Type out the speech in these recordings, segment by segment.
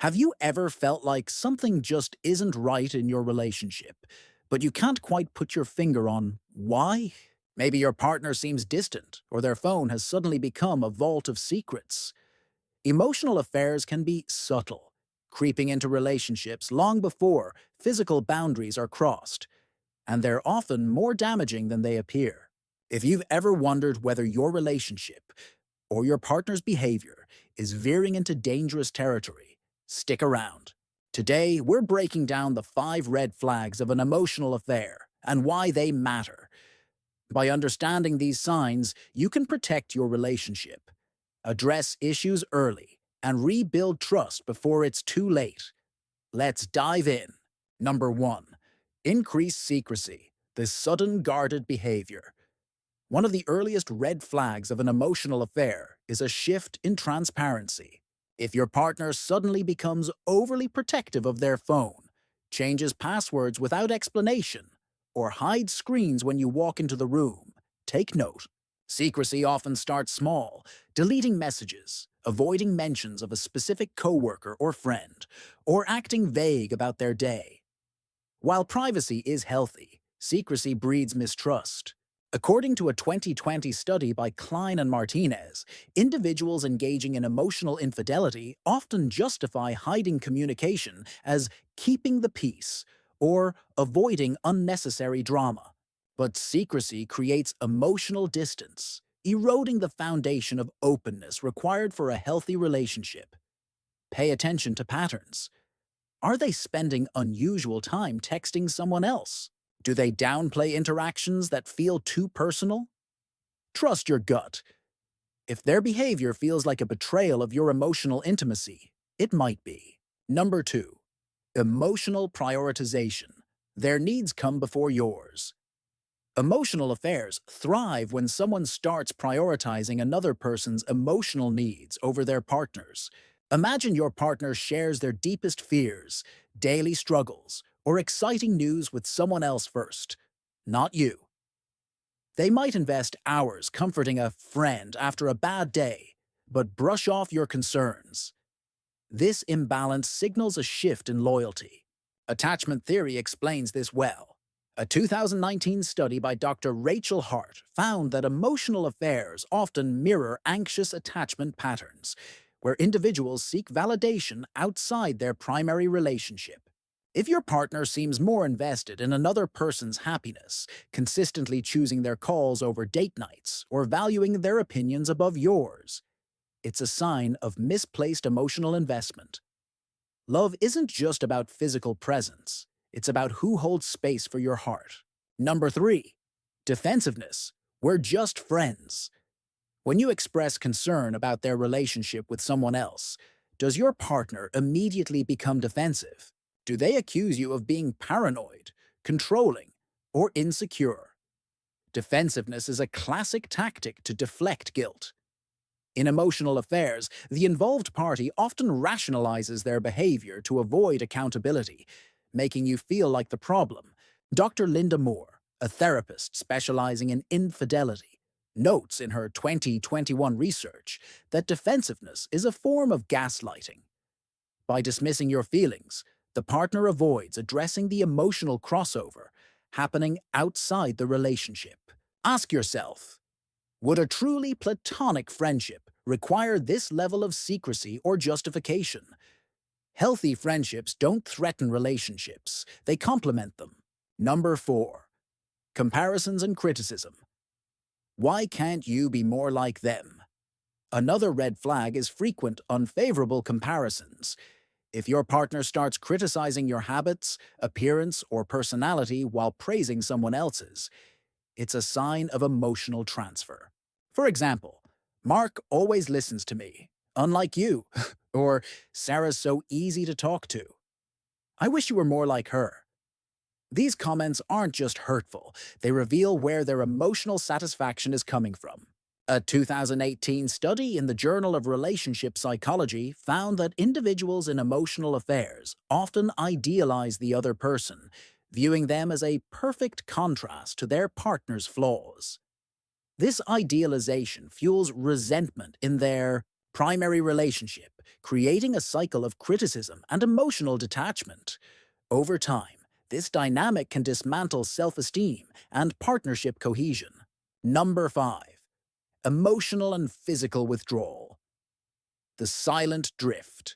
Have you ever felt like something just isn't right in your relationship, but you can't quite put your finger on why? Maybe your partner seems distant, or their phone has suddenly become a vault of secrets. Emotional affairs can be subtle, creeping into relationships long before physical boundaries are crossed, and they're often more damaging than they appear. If you've ever wondered whether your relationship or your partner's behavior is veering into dangerous territory, stick around. Today, we're breaking down the 5 red flags of an emotional affair and why they matter. By understanding these signs, you can protect your relationship, address issues early, and rebuild trust before it's too late. Let's dive in. Number 1. Increase secrecy, the sudden guarded behavior. One of the earliest red flags of an emotional affair is a shift in transparency. If your partner suddenly becomes overly protective of their phone, changes passwords without explanation, or hides screens when you walk into the room, take note. Secrecy often starts small, deleting messages, avoiding mentions of a specific coworker or friend, or acting vague about their day. While privacy is healthy, secrecy breeds mistrust. According to a 2020 study by Klein and Martinez, individuals engaging in emotional infidelity often justify hiding communication as keeping the peace or avoiding unnecessary drama. But secrecy creates emotional distance, eroding the foundation of openness required for a healthy relationship. Pay attention to patterns. Are they spending unusual time texting someone else? Do they downplay interactions that feel too personal? Trust your gut. If their behavior feels like a betrayal of your emotional intimacy, it might be. Number 2. Emotional prioritization. Their needs come before yours. Emotional affairs thrive when someone starts prioritizing another person's emotional needs over their partner's. Imagine your partner shares their deepest fears, daily struggles, or exciting news with someone else first, not you. They might invest hours comforting a friend after a bad day, but brush off your concerns. This imbalance signals a shift in loyalty. Attachment theory explains this well. A 2019 study by Dr. Rachel Hart found that emotional affairs often mirror anxious attachment patterns, where individuals seek validation outside their primary relationship. If your partner seems more invested in another person's happiness, consistently choosing their calls over date nights, or valuing their opinions above yours, it's a sign of misplaced emotional investment. Love isn't just about physical presence, it's about who holds space for your heart. Number 3. Defensiveness. We're just friends. When you express concern about their relationship with someone else, does your partner immediately become defensive? Do they accuse you of being paranoid, controlling, or insecure? Defensiveness is a classic tactic to deflect guilt. In emotional affairs, the involved party often rationalizes their behavior to avoid accountability, making you feel like the problem. Dr. Linda Moore, a therapist specializing in infidelity, notes in her 2021 research that defensiveness is a form of gaslighting. By dismissing your feelings, the partner avoids addressing the emotional crossover happening outside the relationship. Ask yourself, would a truly platonic friendship require this level of secrecy or justification? Healthy friendships don't threaten relationships, they complement them. Number 4. Comparisons and criticism. Why can't you be more like them? Another red flag is frequent unfavorable comparisons. If your partner starts criticizing your habits, appearance, or personality while praising someone else's, it's a sign of emotional transfer. For example, Mark always listens to me, unlike you, or Sarah's so easy to talk to. I wish you were more like her. These comments aren't just hurtful, they reveal where their emotional satisfaction is coming from. A 2018 study in the Journal of Relationship Psychology found that individuals in emotional affairs often idealize the other person, viewing them as a perfect contrast to their partner's flaws. This idealization fuels resentment in their Primary relationship, creating a cycle of criticism and emotional detachment. Over time, this dynamic can dismantle self-esteem and partnership cohesion. Number 5. Emotional and physical withdrawal. The silent drift.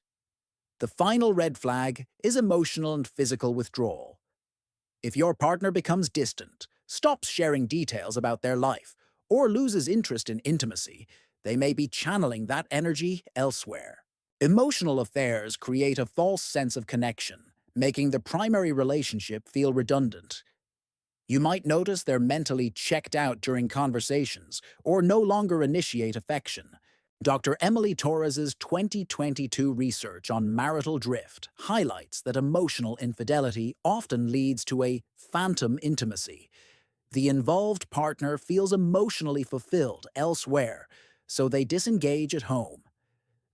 The final red flag is emotional and physical withdrawal. If your partner becomes distant, stops sharing details about their life, or loses interest in intimacy, they may be channeling that energy elsewhere. Emotional affairs create a false sense of connection, making the primary relationship feel redundant. You might notice they're mentally checked out during conversations or no longer initiate affection. Dr. Emily Torres's 2022 research on marital drift highlights that emotional infidelity often leads to a phantom intimacy. The involved partner feels emotionally fulfilled elsewhere, so they disengage at home.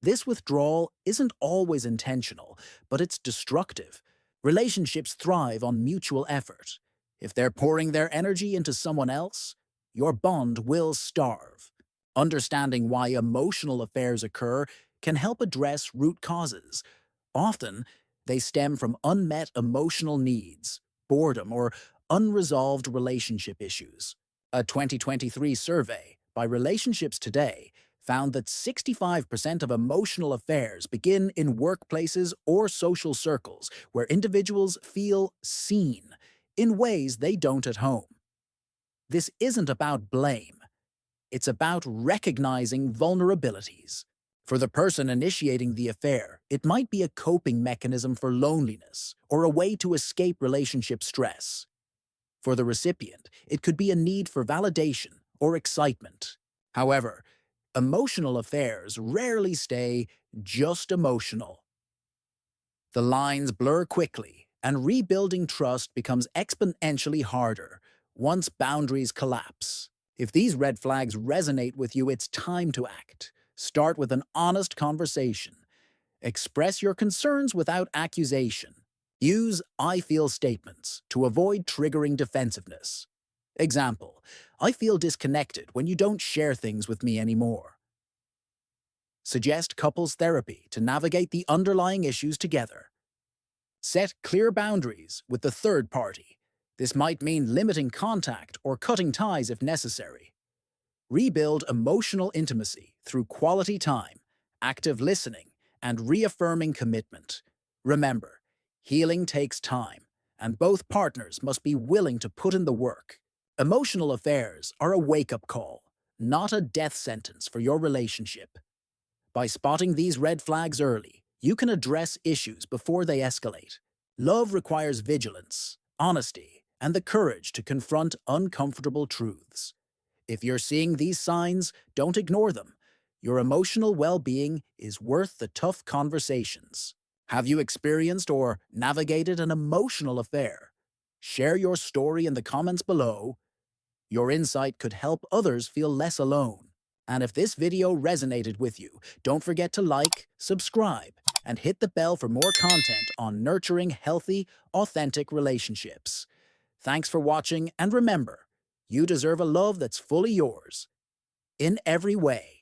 This withdrawal isn't always intentional, but it's destructive. Relationships thrive on mutual effort. If they're pouring their energy into someone else, your bond will starve. Understanding why emotional affairs occur can help address root causes. Often, they stem from unmet emotional needs, boredom, or unresolved relationship issues. A 2023 survey by Relationships Today found that 65% of emotional affairs begin in workplaces or social circles where individuals feel seen in ways they don't at home. This isn't about blame. It's about recognizing vulnerabilities. For the person initiating the affair, it might be a coping mechanism for loneliness or a way to escape relationship stress. For the recipient, it could be a need for validation or excitement. However, emotional affairs rarely stay just emotional. The lines blur quickly, and rebuilding trust becomes exponentially harder once boundaries collapse. If these red flags resonate with you, it's time to act. Start with an honest conversation. Express your concerns without accusation. Use "I feel" statements to avoid triggering defensiveness. Example: I feel disconnected when you don't share things with me anymore. Suggest couples therapy to navigate the underlying issues together. Set clear boundaries with the third party. This might mean limiting contact or cutting ties if necessary. Rebuild emotional intimacy through quality time, active listening, and reaffirming commitment. Remember, healing takes time, and both partners must be willing to put in the work. Emotional affairs are a wake-up call, not a death sentence for your relationship. By spotting these red flags early, you can address issues before they escalate. Love requires vigilance, honesty, and the courage to confront uncomfortable truths. If you're seeing these signs, don't ignore them. Your emotional well-being is worth the tough conversations. Have you experienced or navigated an emotional affair? Share your story in the comments below. Your insight could help others feel less alone. And if this video resonated with you, don't forget to like, subscribe, and hit the bell for more content on nurturing healthy, authentic relationships. Thanks for watching, and remember, you deserve a love that's fully yours, in every way.